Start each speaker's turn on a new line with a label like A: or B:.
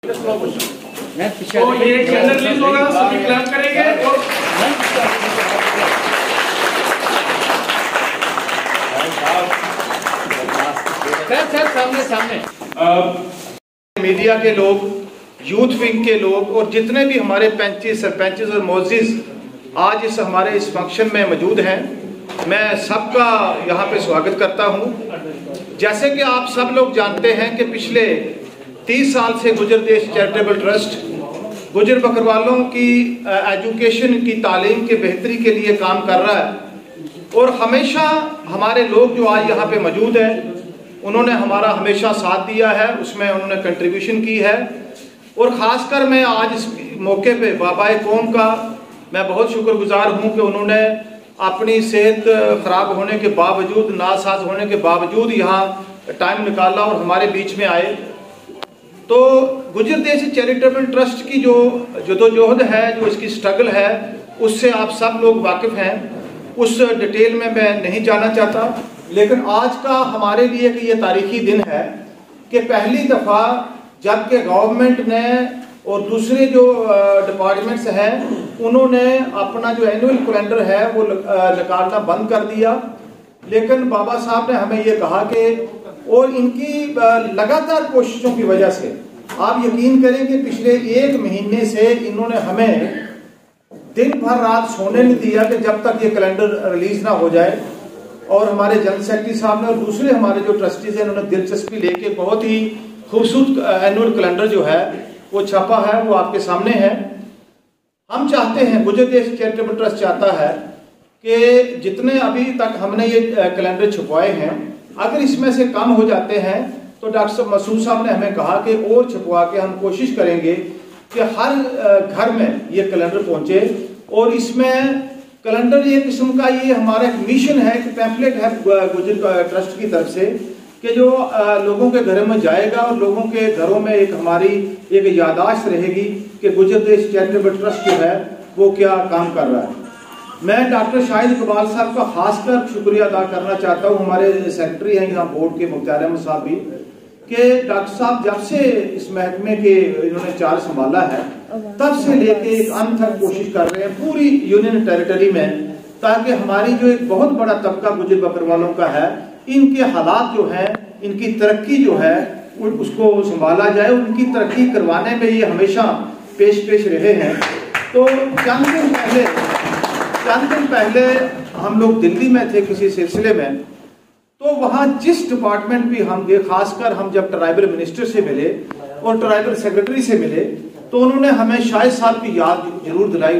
A: तो ये tender release होगा, सभी क्लैप करेंगे और
B: सर सामने
C: मीडिया के लोग, यूथ विंग के लोग और जितने भी हमारे पंच सरपंच और मोअज़्ज़िज़ आज इस हमारे इस फंक्शन में मौजूद हैं, मैं सबका यहाँ पे स्वागत करता हूँ। जैसे कि आप सब लोग जानते हैं कि पिछले 30 साल से गुजर देश चैरिटेबल ट्रस्ट गुजर बकरवालों की एजुकेशन की तालीम के बेहतरी के लिए काम कर रहा है और हमेशा हमारे लोग जो आज यहाँ पे मौजूद हैं उन्होंने हमारा हमेशा साथ दिया है, उसमें उन्होंने कंट्रीब्यूशन की है। और ख़ासकर मैं आज इस मौके पे बाबाए कौम का मैं बहुत शुक्रगुजार हूँ कि उन्होंने अपनी सेहत ख़राब होने के बावजूद, नासाज होने के बावजूद यहाँ टाइम निकाला और हमारे बीच में आए। तो गुजर देश चैरिटेबल ट्रस्ट की जो जदोजहद है, जो इसकी स्ट्रगल है, उससे आप सब लोग वाकिफ़ हैं। उस डिटेल में मैं नहीं जाना चाहता, लेकिन आज का हमारे लिए कि ये तारीखी दिन है कि पहली दफ़ा जबकि गवर्नमेंट ने और दूसरे जो डिपार्टमेंट्स हैं उन्होंने अपना जो एनुअल कैलेंडर है वो निकालना बंद कर दिया, लेकिन बाबा साहब ने हमें ये कहा कि और इनकी लगातार कोशिशों की वजह से आप यकीन करें कि पिछले 1 महीने से इन्होंने हमें दिन भर रात सोने नहीं दिया कि जब तक ये कैलेंडर रिलीज ना हो जाए। और हमारे जनरल सेक्रेटरी साहब ने और दूसरे हमारे जो ट्रस्टीज हैं उन्होंने दिलचस्पी लेके बहुत ही खूबसूरत एनुअल कैलेंडर जो है वो छापा है, वो आपके सामने है। हम चाहते हैं, गुजर देश चैरिटेबल ट्रस्ट चाहता है कि जितने अभी तक हमने ये कैलेंडर छपवाए हैं, अगर इसमें से कम हो जाते हैं तो डॉक्टर मसूद साहब ने हमें कहा कि और छपवा के हम कोशिश करेंगे कि हर घर में ये कैलेंडर पहुंचे। और इसमें कैलेंडर एक किस्म का ये हमारा एक मिशन है कि पैम्फलेट है गुजर ट्रस्ट की तरफ से कि जो लोगों के घरों में जाएगा और लोगों के घरों में एक हमारी एक याददाश्त रहेगी कि गुजर देश चैरिटेबल ट्रस्ट जो है वो क्या काम कर रहा है। मैं डॉक्टर शाहिद इकबाल साहब का खासकर शुक्रिया अदा करना चाहता हूँ, हमारे सेक्रेटरी हैं यहाँ बोर्ड के मुख्तार अहमद साहब भी, कि डॉक्टर साहब जब से इस महकमे के इन्होंने चार्ज संभाला है तब से लेके एक अंत तक कोशिश कर रहे हैं पूरी यूनियन टेरिटरी में, ताकि हमारी जो एक बहुत बड़ा तबका गुजर बकरवालों का है, इनके हालात जो हैं, इनकी तरक्की जो है उसको संभाला जाए। उनकी तरक्की करवाने में ये हमेशा पेश रहे हैं। तो चंद दिन पहले हम लोग दिल्ली में थे किसी सिलसिले में, तो वहाँ जिस डिपार्टमेंट भी हम गए, खासकर हम जब ट्राइबल मिनिस्टर से मिले और ट्राइबल सेक्रेटरी से मिले, तो उन्होंने हमें शाहिद साहब की याद जरूर दिलाई।